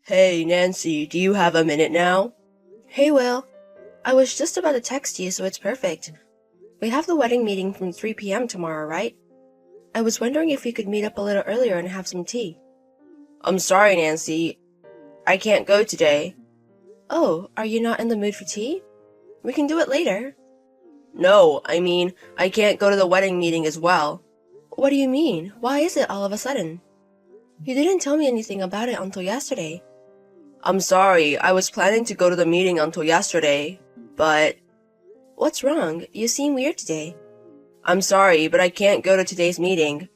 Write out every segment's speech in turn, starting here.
Hey, Nancy, do you have a minute now? Hey, Will. I was just about to text you, so it's perfect. We have the wedding meeting from 3 p.m. tomorrow, right? I was wondering if we could meet up a little earlier and have some tea. I'm sorry, Nancy. I can't go today. Oh, are you not in the mood for tea? We can do it later. No, I can't go to the wedding meeting as well. What do you mean? Why is it all of a sudden? You didn't tell me anything about it until yesterday. I'm sorry, I was planning to go to the meeting until yesterday, but... What's wrong? You seem weird today. I'm sorry, but I can't go to today's meeting.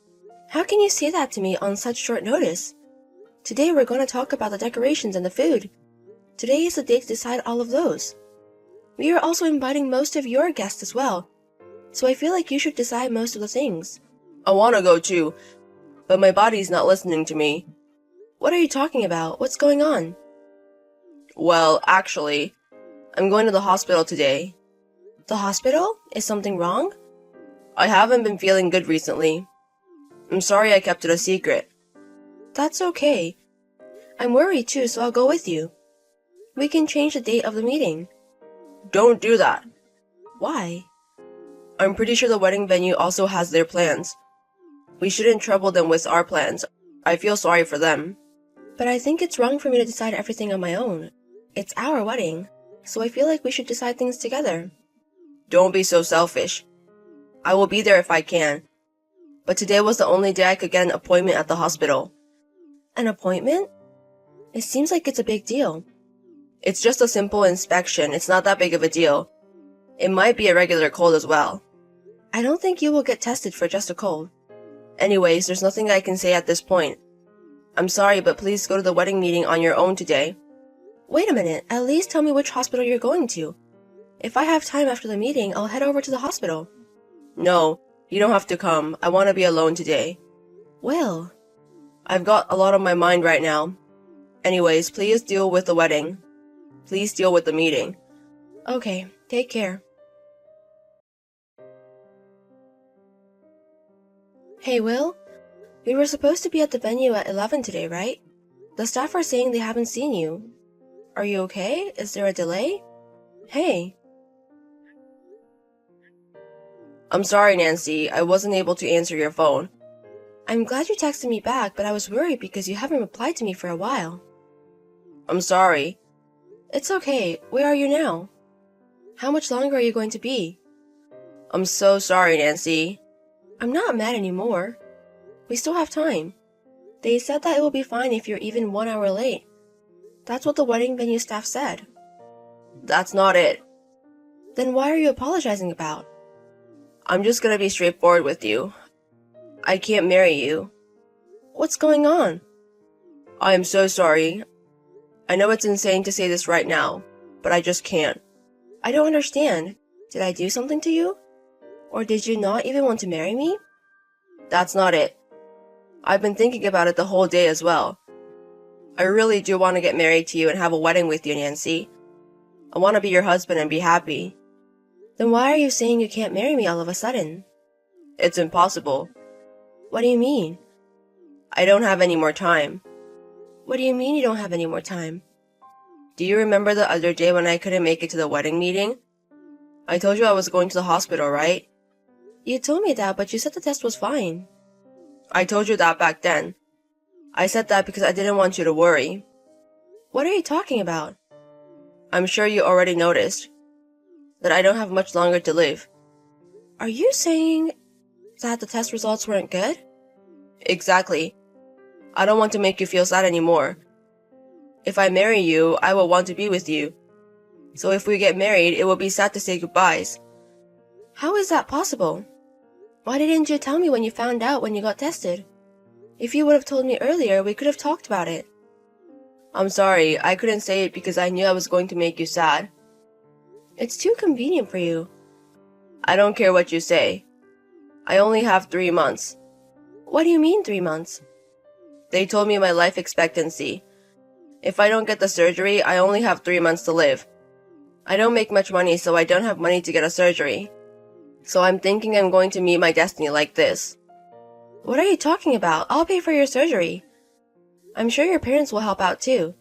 How can you say that to me on such short notice? Today we're going to talk about the decorations and the food. Today is the day to decide all of those. We are also inviting most of your guests as well, so I feel like you should decide most of the things. I want to go too, but my body's not listening to me. What are you talking about? What's going on? Well, actually, I'm going to the hospital today. The hospital? Is something wrong? I haven't been feeling good recently. I'm sorry I kept it a secret. That's okay. I'm worried too, so I'll go with you. We can change the date of the meeting. Don't do that. Why? I'm pretty sure the wedding venue also has their plans. We shouldn't trouble them with our plans. I feel sorry for them. But I think it's wrong for me to decide everything on my own. It's our wedding, so I feel like we should decide things together. Don't be so selfish. I will be there if I can. But today was the only day I could get an appointment at the hospital. An appointment? It seems like it's a big deal. It's just a simple inspection. It's not that big of a deal. It might be a regular cold as well. I don't think you will get tested for just a cold. Anyways, there's nothing I can say at this point. I'm sorry, but please go to the wedding meeting on your own today. Wait a minute, at least tell me which hospital you're going to. If I have time after the meeting, I'll head over to the hospital. No, you don't have to come. I want to be alone today. Will. I've got a lot on my mind right now. Anyways, please deal with the wedding. Please deal with the meeting. Okay, take care. Hey, Will. We were supposed to be at the venue at 11 today, right? The staff are saying they haven't seen you. Are you okay? Is there a delay? Hey. I'm sorry, Nancy. I wasn't able to answer your phone. I'm glad you texted me back, but I was worried because you haven't replied to me for a while. I'm sorry. It's okay. Where are you now? How much longer are you going to be? I'm so sorry, Nancy. I'm not mad anymore. We still have time. They said that it will be fine if you're even 1 hour late. That's what the wedding venue staff said. That's not it. Then why are you apologizing about? I'm just gonna be straightforward with you. I can't marry you. What's going on? I am so sorry. I know it's insane to say this right now, but I just can't. I don't understand. Did I do something to you? Or did you not even want to marry me? That's not it. I've been thinking about it the whole day as well. I really do want to get married to you and have a wedding with you, Nancy. I want to be your husband and be happy. Then why are you saying you can't marry me all of a sudden? It's impossible. What do you mean? I don't have any more time. What do you mean you don't have any more time? Do you remember the other day when I couldn't make it to the wedding meeting? I told you I was going to the hospital, right? You told me that, but you said the test was fine. I told you that back then. I said that because I didn't want you to worry. What are you talking about? I'm sure you already noticed that I don't have much longer to live. Are you saying that the test results weren't good? Exactly. I don't want to make you feel sad anymore. If I marry you, I will want to be with you. So if we get married, it will be sad to say goodbyes. How is that possible? Why didn't you tell me when you found out when you got tested? If you would have told me earlier, we could have talked about it. I'm sorry, I couldn't say it because I knew I was going to make you sad. It's too convenient for you. I don't care what you say. I only have 3 months. What do you mean 3 months? They told me my life expectancy. If I don't get the surgery, I only have 3 months to live. I don't make much money, so I don't have money to get a surgery. So I'm thinking I'm going to meet my destiny like this. What are you talking about? I'll pay for your surgery. I'm sure your parents will help out too.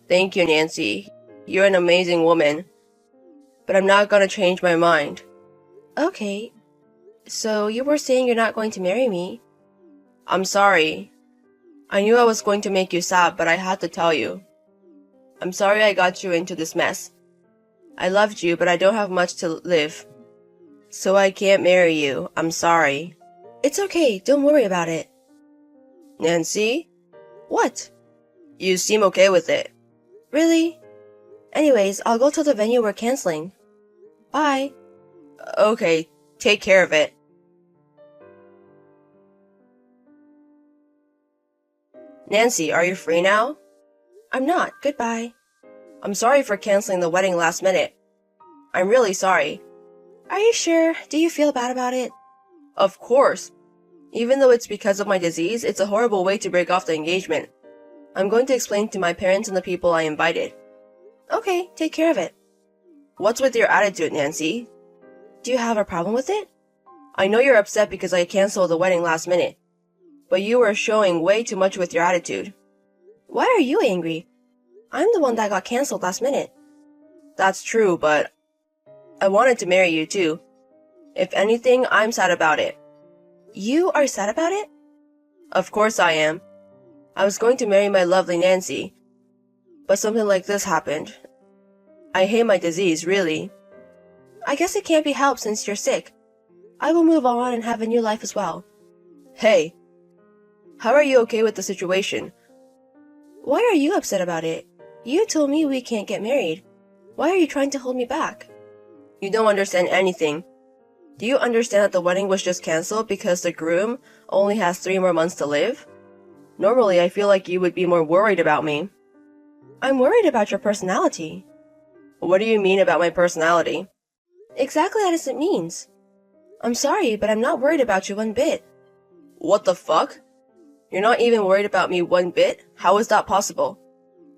Thank you, Nancy. You're an amazing woman. But I'm not gonna change my mind. Okay, so you were saying you're not going to marry me. I'm sorry. I knew I was going to make you sad, but I had to tell you. I'm sorry I got you into this mess. I loved you, but I don't have much to live. So I can't marry you. I'm sorry. It's okay, don't worry about it. Nancy? What? You seem okay with it. Really? Anyways, I'll go to the venue we're canceling. Bye. Okay, take care of it. Nancy, are you free now? I'm not. Goodbye. I'm sorry for canceling the wedding last minute. I'm really sorry. Are you sure? Do you feel bad about it? Of course. Even though it's because of my disease, it's a horrible way to break off the engagement. I'm going to explain to my parents and the people I invited. Okay, take care of it. What's with your attitude, Nancy? Do you have a problem with it? I know you're upset because I canceled the wedding last minute, but you were showing way too much with your attitude. Why are you angry? I'm the one that got canceled last minute. That's true, but I wanted to marry you too. If anything, I'm sad about it. You are sad about it? Of course I am. I was going to marry my lovely Nancy, but something like this happened. I hate my disease, really. I guess it can't be helped since you're sick. I will move on and have a new life as well. Hey, how are you okay with the situation? Why are you upset about it? You told me we can't get married. Why are you trying to hold me back? You don't understand anything. Do you understand that the wedding was just canceled because the groom only has 3 more months to live? Normally, I feel like you would be more worried about me. I'm worried about your personality. What do you mean about my personality? Exactly as it means. I'm sorry, but I'm not worried about you one bit. What the fuck? You're not even worried about me one bit? How is that possible?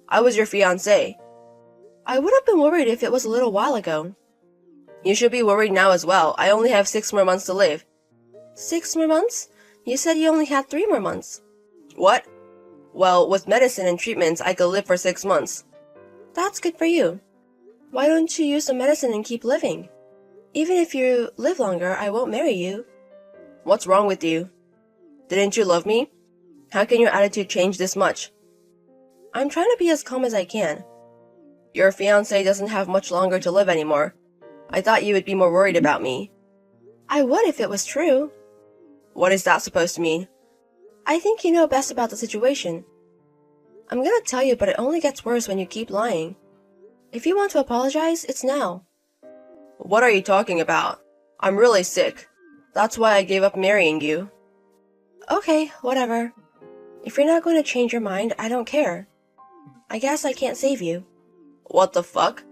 I was your fiancé. I would have been worried if it was a little while ago. You should be worried now as well. I only have 6 more months to live. 6 more months? You said you only had 3 more months. What? Well, with medicine and treatments, I could live for 6 months. That's good for you. Why don't you use the medicine and keep living? Even if you live longer, I won't marry you. What's wrong with you? Didn't you love me? How can your attitude change this much? I'm trying to be as calm as I can. Your fiancé doesn't have much longer to live anymore. I thought you would be more worried about me. I would if it was true. What is that supposed to mean? I think you know best about the situation. I'm gonna tell you, but it only gets worse when you keep lying. If you want to apologize, it's now. What are you talking about? I'm really sick. That's why I gave up marrying you. Okay, whatever. If you're not going to change your mind, I don't care. I guess I can't save you. What the fuck?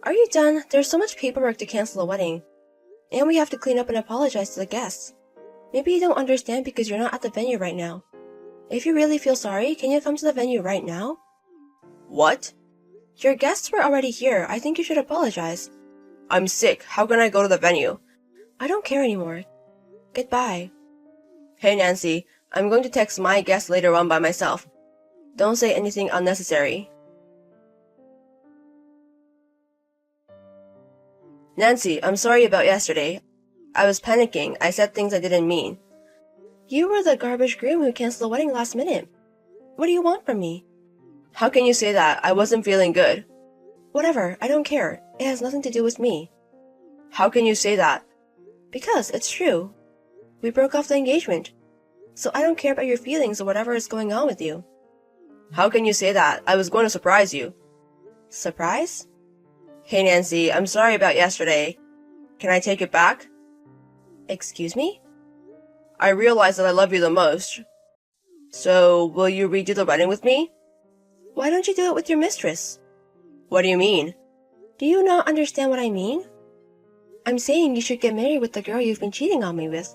Are you done? There's so much paperwork to cancel the wedding. And we have to clean up and apologize to the guests. Maybe you don't understand because you're not at the venue right now. If you really feel sorry, can you come to the venue right now? What? Your guests were already here. I think you should apologize. I'm sick. How can I go to the venue? I don't care anymore. Goodbye. Hey, Nancy. I'm going to text my guests later on by myself. Don't say anything unnecessary. Nancy, I'm sorry about yesterday. I was panicking. I said things I didn't mean. You were the garbage groom who canceled the wedding last minute. What do you want from me? How can you say that? I wasn't feeling good. Whatever, I don't care. It has nothing to do with me. How can you say that? Because it's true. We broke off the engagement. So I don't care about your feelings or whatever is going on with you. How can you say that? I was going to surprise you. Surprise? Hey, Nancy, I'm sorry about yesterday. Can I take it back? Excuse me? I realize that I love you the most. So, will you redo the wedding with me? Why don't you do it with your mistress? What do you mean? Do you not understand what I mean? I'm saying you should get married with the girl you've been cheating on me with.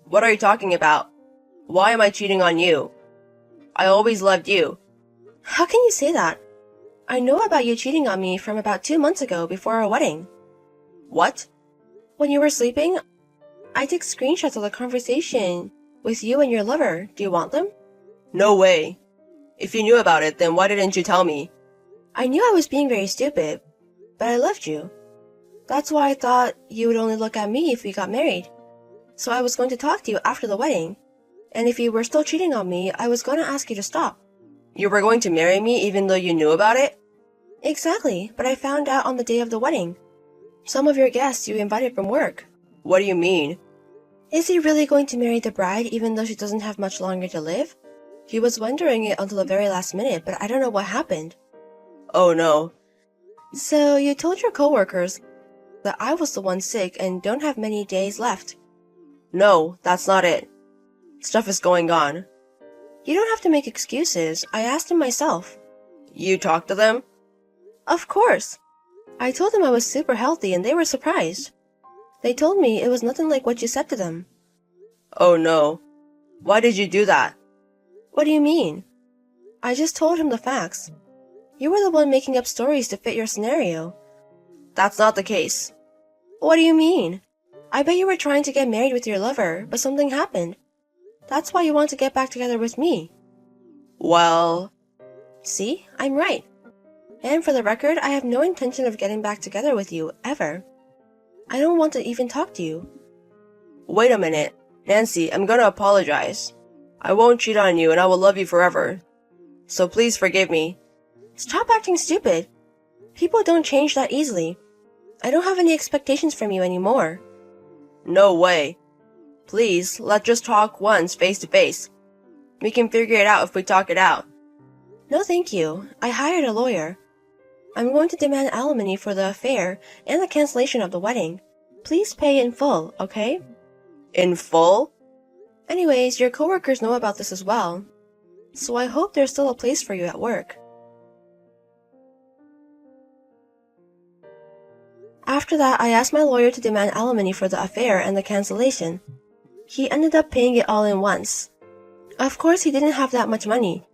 What are you talking about? Why am I cheating on you? I always loved you. How can you say that? I know about you cheating on me from about 2 months ago before our wedding. What? When you were sleeping, I took screenshots of the conversation with you and your lover. Do you want them? No way. If you knew about it, then why didn't you tell me? I knew I was being very stupid, but I loved you. That's why I thought you would only look at me if we got married. So I was going to talk to you after the wedding. And if you were still cheating on me, I was going to ask you to stop. You were going to marry me even though you knew about it? Exactly, but I found out on the day of the wedding. Some of your guests you invited from work. What do you mean? Is he really going to marry the bride even though she doesn't have much longer to live? He was wondering it until the very last minute, but I don't know what happened. Oh no. So you told your coworkers that I was the one sick and don't have many days left. No, that's not it. Stuff is going on. You don't have to make excuses. I asked them myself. You talked to them? Of course. I told them I was super healthy and they were surprised. They told me it was nothing like what you said to them. Oh no. Why did you do that? What do you mean? I just told him the facts. You were the one making up stories to fit your scenario. That's not the case. What do you mean? I bet you were trying to get married with your lover, but something happened. That's why you want to get back together with me. Well... See, I'm right. And for the record, I have no intention of getting back together with you, ever. I don't want to even talk to you. Wait a minute. Nancy, I'm gonna apologize. I won't cheat on you and I will love you forever. So please forgive me. Stop acting stupid. People don't change that easily. I don't have any expectations from you anymore. No way. Please, let's just talk once, face to face. We can figure it out if we talk it out. No thank you. I hired a lawyer. I'm going to demand alimony for the affair and the cancellation of the wedding. Please pay in full, okay? In full? Anyways, your coworkers know about this as well. So I hope there's still a place for you at work. After that, I asked my lawyer to demand alimony for the affair and the cancellation. He ended up paying it all in once. Of course, he didn't have that much money,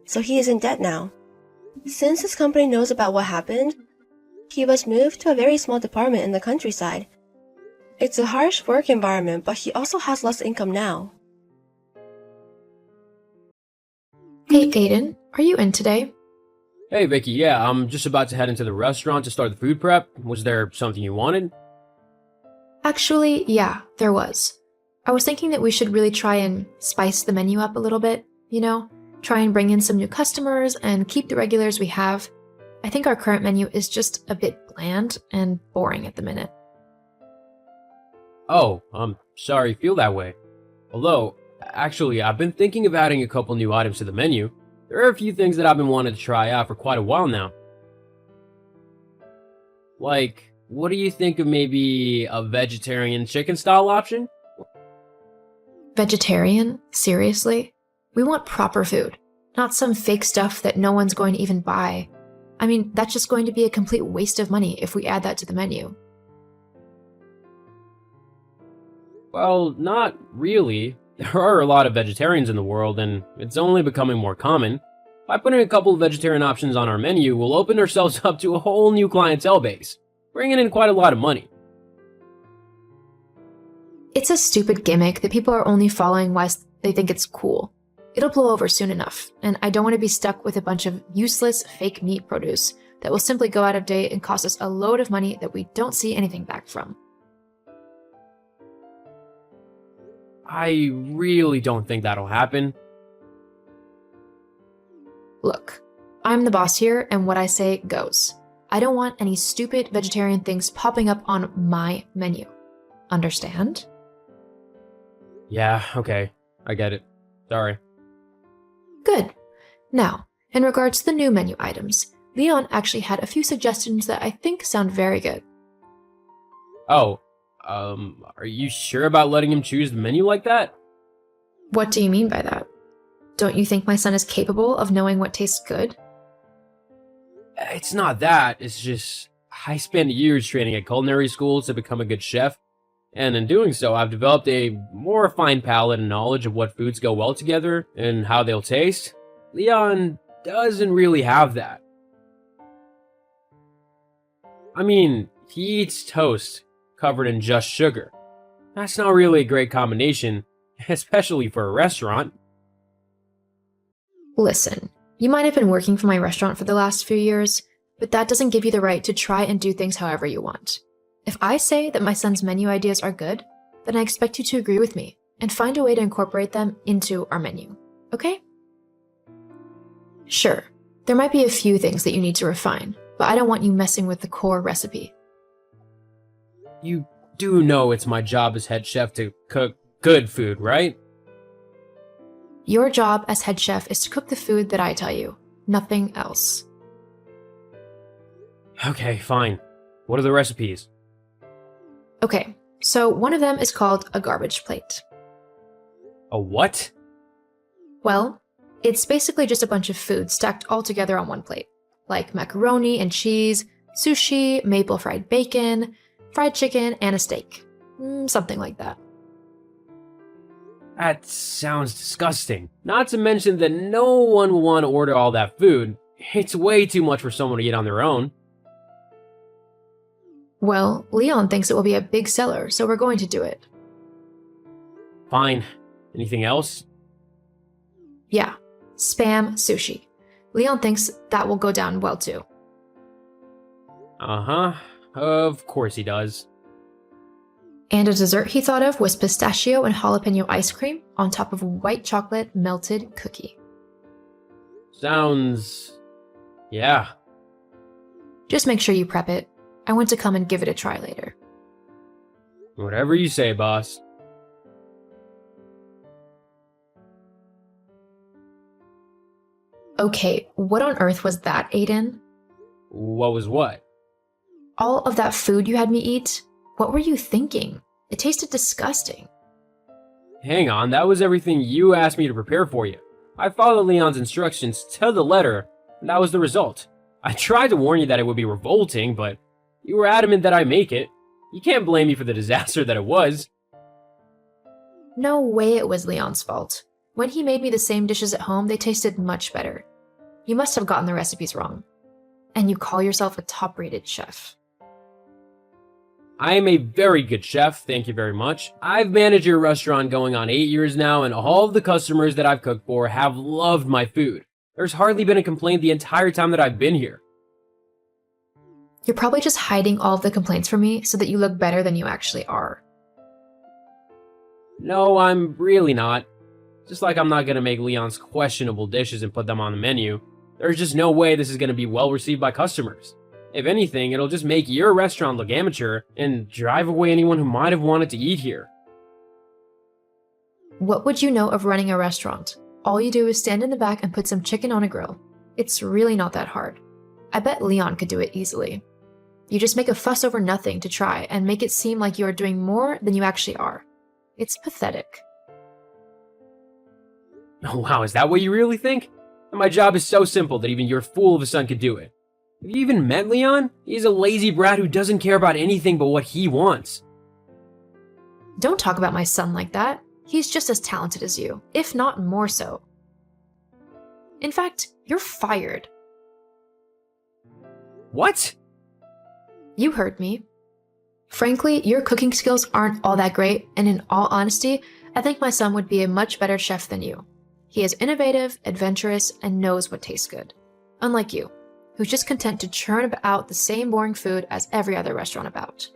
so he is in debt now. Since his company knows about what happened, he was moved to a very small department in the countryside. It's a harsh work environment, but he also has less income now. Hey Aiden, are you in today? Hey Vicky, yeah, I'm just about to head into the restaurant to start the food prep. Was there something you wanted? Actually, yeah, there was. I was thinking that we should really try and spice the menu up a little bit, you know? Try and bring in some new customers and keep the regulars we have. I think our current menu is just a bit bland and boring at the minute. Oh, I'm sorry you feel that way. Although, actually, I've been thinking of adding a couple new items to the menu. There are a few things that I've been wanting to try out for quite a while now. Like, what do you think of maybe a vegetarian chicken style option? Vegetarian? Seriously? We want proper food, not some fake stuff that no one's going to even buy. I mean, that's just going to be a complete waste of money if we add that to the menu. Well, not really. There are a lot of vegetarians in the world, and it's only becoming more common. By putting a couple of vegetarian options on our menu, we'll open ourselves up to a whole new clientele base, bringing in quite a lot of money. It's a stupid gimmick that people are only following whilst they think it's cool. It'll blow over soon enough, and I don't want to be stuck with a bunch of useless fake meat produce that will simply go out of date and cost us a load of money that we don't see anything back from. I really don't think that'll happen. Look, I'm the boss here, and what I say goes. I don't want any stupid vegetarian things popping up on my menu. Understand? Yeah, okay. I get it. Sorry. Good. Now, in regards to the new menu items, Leon actually had a few suggestions that I think sound very good. Oh, are you sure about letting him choose the menu like that? What do you mean by that? Don't you think my son is capable of knowing what tastes good? It's not that, it's just, I spent years training at culinary school to become a good chef, and in doing so, I've developed a more refined palate and knowledge of what foods go well together and how they'll taste. Leon doesn't really have that. I mean, he eats toast covered in just sugar. That's not really a great combination, especially for a restaurant. Listen, You might have been working for my restaurant for the last few years, but that doesn't give you the right to try and do things however you want. If I say that my son's menu ideas are good, then I expect you to agree with me and find a way to incorporate them into our menu, okay? Sure, there might be a few things that you need to refine, but I don't want you messing with the core recipe. You do know it's my job as head chef to cook good food, right? Your job as head chef is to cook the food that I tell you, nothing else. Okay, fine. What are the recipes? Okay, so one of them is called a garbage plate. A what? Well, it's basically just a bunch of food stacked all together on one plate, like macaroni and cheese, sushi, maple fried bacon, fried chicken, and a steak. Something like that. That sounds disgusting. Not to mention that no one will want to order all that food. It's way too much for someone to eat on their own. Well, Leon thinks it will be a big seller, so we're going to do it. Fine. Anything else? Yeah, Spam sushi. Leon thinks that will go down well too. Uh-huh. Of course he does. And a dessert he thought of was pistachio and jalapeno ice cream on top of a white chocolate melted cookie. Sounds... yeah. Just make sure you prep it. I want to come and give it a try later. Whatever you say, boss. Okay, what on earth was that, Aiden? What was what? All of that food you had me eat? What were you thinking? It tasted disgusting. Hang on, that was everything you asked me to prepare for you. I followed Leon's instructions to the letter, and that was the result. I tried to warn you that it would be revolting, but you were adamant that I make it. You can't blame me for the disaster that it was. No way it was Leon's fault. When he made me the same dishes at home, they tasted much better. You must have gotten the recipes wrong. And you call yourself a top-rated chef. I am a very good chef, thank you very much. I've managed your restaurant going on 8 years now, and all of the customers that I've cooked for have loved my food. There's hardly been a complaint the entire time that I've been here. You're probably just hiding all of the complaints from me so that you look better than you actually are. No, I'm really not. Just like I'm not gonna make Leon's questionable dishes and put them on the menu. There's just no way this is gonna be well received by customers. If anything, it'll just make your restaurant look amateur and drive away anyone who might have wanted to eat here. What would you know of running a restaurant? All you do is stand in the back and put some chicken on a grill. It's really not that hard. I bet Leon could do it easily. You just make a fuss over nothing to try and make it seem like you are doing more than you actually are. It's pathetic. Oh wow, is that what you really think? My job is so simple that even your fool of a son could do it. Have you even met Leon? He's a lazy brat who doesn't care about anything but what he wants. Don't talk about my son like that. He's just as talented as you, if not more so. In fact, you're fired. What? You heard me. Frankly, your cooking skills aren't all that great, and in all honesty, I think my son would be a much better chef than you. He is innovative, adventurous, and knows what tastes good. Unlike you, who's just content to churn out the same boring food as every other restaurant about.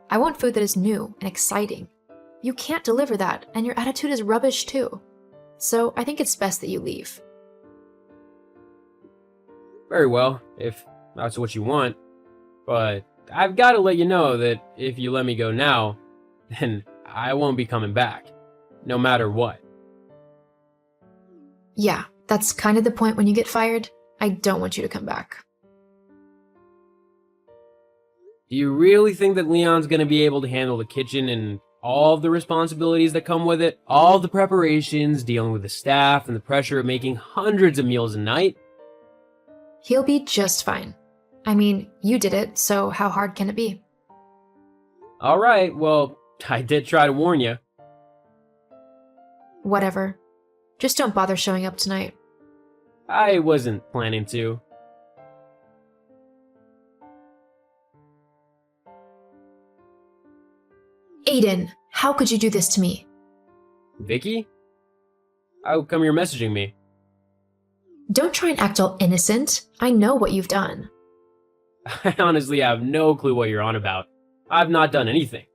I want food that is new and exciting. You can't deliver that, and your attitude is rubbish too. So I think it's best that you leave. Very well, if that's what you want. But I've got to let you know that if you let me go now, then I won't be coming back. No matter what. Yeah, that's kind of the point when you get fired. I don't want you to come back. Do you really think that Leon's gonna be able to handle the kitchen and all of the responsibilities that come with it? All the preparations, dealing with the staff, and the pressure of making hundreds of meals a night? He'll be just fine. I mean, you did it, so how hard can it be? Alright, well, I did try to warn you. Whatever. Just don't bother showing up tonight. I wasn't planning to. Aiden, how could you do this to me? Vicky? How come you're messaging me? Don't try and act all innocent. I know what you've done. I honestly have no clue what you're on about. I've not done anything.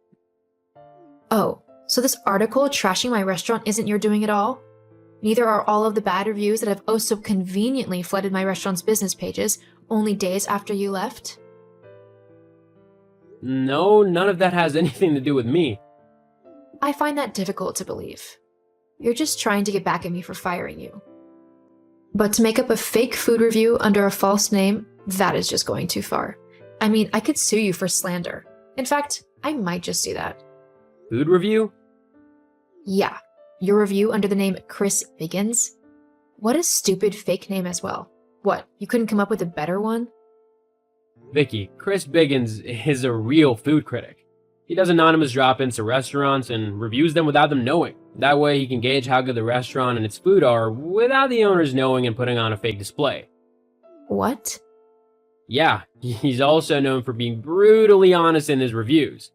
Oh, so this article trashing my restaurant isn't your doing at all? Neither are all of the bad reviews that have oh so conveniently flooded my restaurant's business pages only days after you left? No, none of that has anything to do with me. I find that difficult to believe. You're just trying to get back at me for firing you. But to make up a fake food review under a false name, that is just going too far. I mean, I could sue you for slander. In fact, I might just do that. Food review? Yeah, your review under the name Chris Biggins? What a stupid fake name as well. What, you couldn't come up with a better one? Vicky, Chris Biggins is a real food critic. He does anonymous drop-ins to restaurants and reviews them without them knowing. That way he can gauge how good the restaurant and its food are without the owners knowing and putting on a fake display. What? Yeah, he's also known for being brutally honest in his reviews.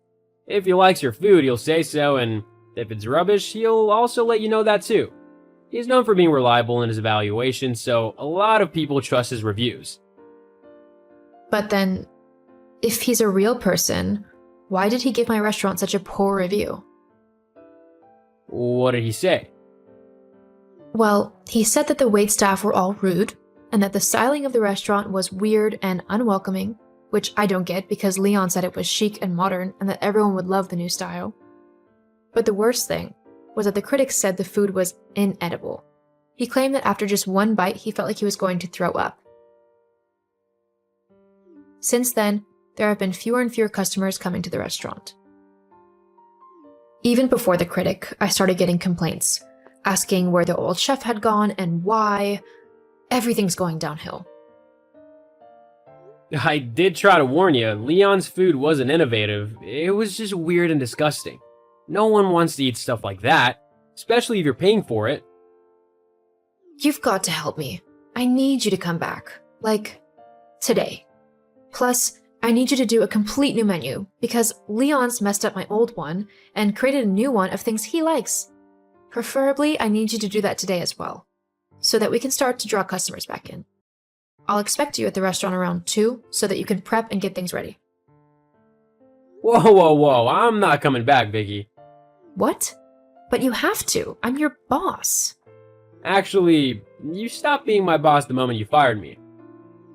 If he likes your food, he'll say so, and if it's rubbish, he'll also let you know that too. He's known for being reliable in his evaluations, so a lot of people trust his reviews. But then, if he's a real person, why did he give my restaurant such a poor review? What did he say? Well, he said that the waitstaff were all rude, and that the styling of the restaurant was weird and unwelcoming, which I don't get because Leon said it was chic and modern and that everyone would love the new style. But the worst thing was that the critics said the food was inedible. He claimed that after just one bite, he felt like he was going to throw up. Since then, there have been fewer and fewer customers coming to the restaurant. Even before the critic, I started getting complaints, asking where the old chef had gone and why. Everything's going downhill. I did try to warn you, Leon's food wasn't innovative, it was just weird and disgusting. No one wants to eat stuff like that, especially if you're paying for it. You've got to help me. I need you to come back. Like, today. Plus, I need you to do a complete new menu, because Leon's messed up my old one and created a new one of things he likes. Preferably, I need you to do that today as well, so that we can start to draw customers back in. I'll expect you at the restaurant around 2 so that you can prep and get things ready. Whoa, I'm not coming back, Vicky. What? But you have to. I'm your boss. Actually, you stopped being my boss the moment you fired me.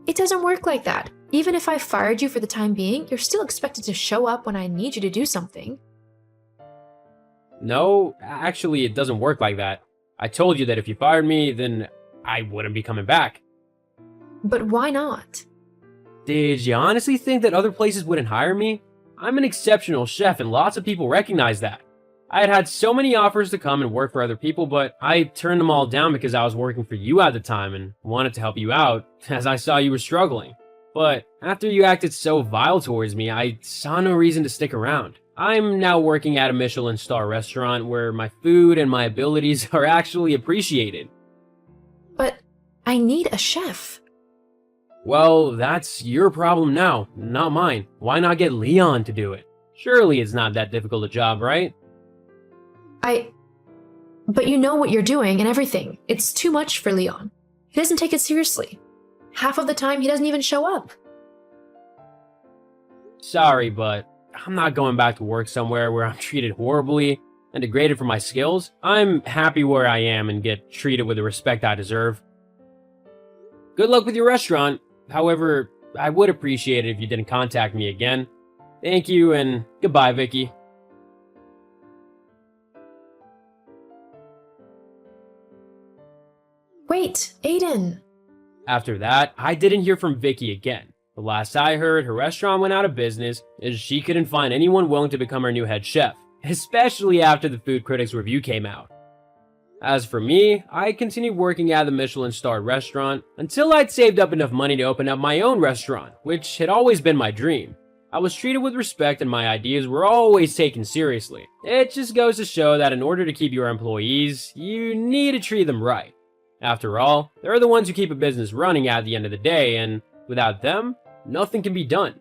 It doesn't work like that. Even if I fired you for the time being, you're still expected to show up when I need you to do something. No, actually, it doesn't work like that. I told you that if you fired me, then I wouldn't be coming back. But why not? Did you honestly think that other places wouldn't hire me? I'm an exceptional chef and lots of people recognize that. I had had so many offers to come and work for other people, but I turned them all down because I was working for you at the time and wanted to help you out, as I saw you were struggling. But after you acted so vile towards me, I saw no reason to stick around. I'm now working at a Michelin star restaurant where my food and my abilities are actually appreciated. But I need a chef. Well, that's your problem now, not mine. Why not get Leon to do it? Surely it's not that difficult a job, right? But you know what you're doing and everything. It's too much for Leon. He doesn't take it seriously. Half of the time, he doesn't even show up. Sorry, but I'm not going back to work somewhere where I'm treated horribly and degraded for my skills. I'm happy where I am and get treated with the respect I deserve. Good luck with your restaurant. However, I would appreciate it if you didn't contact me again. Thank you, and goodbye, Vicky. Wait, Aiden. After that, I didn't hear from Vicky again. The last I heard, her restaurant went out of business as she couldn't find anyone willing to become her new head chef, especially after the food critics review came out. As for me, I continued working at the Michelin-starred restaurant until I'd saved up enough money to open up my own restaurant, which had always been my dream. I was treated with respect and my ideas were always taken seriously. It just goes to show that in order to keep your employees, you need to treat them right. After all, they're the ones who keep a business running at the end of the day, and without them, nothing can be done.